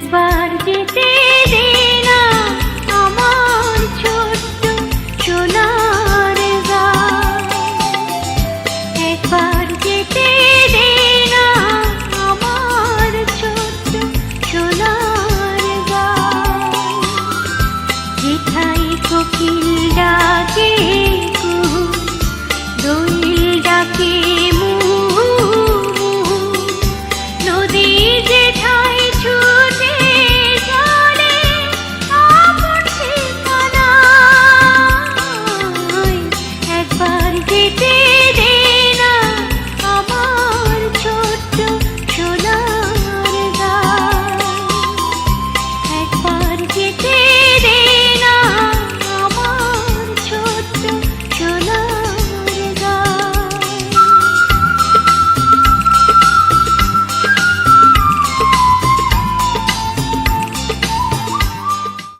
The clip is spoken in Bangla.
একবার যেতে দে না আমার ছোট্ট সোনার গাঁ। একবার যেতে দে না আমার ছোট্ট সোনার গাঁ। যেথায় কোকিল ডাকে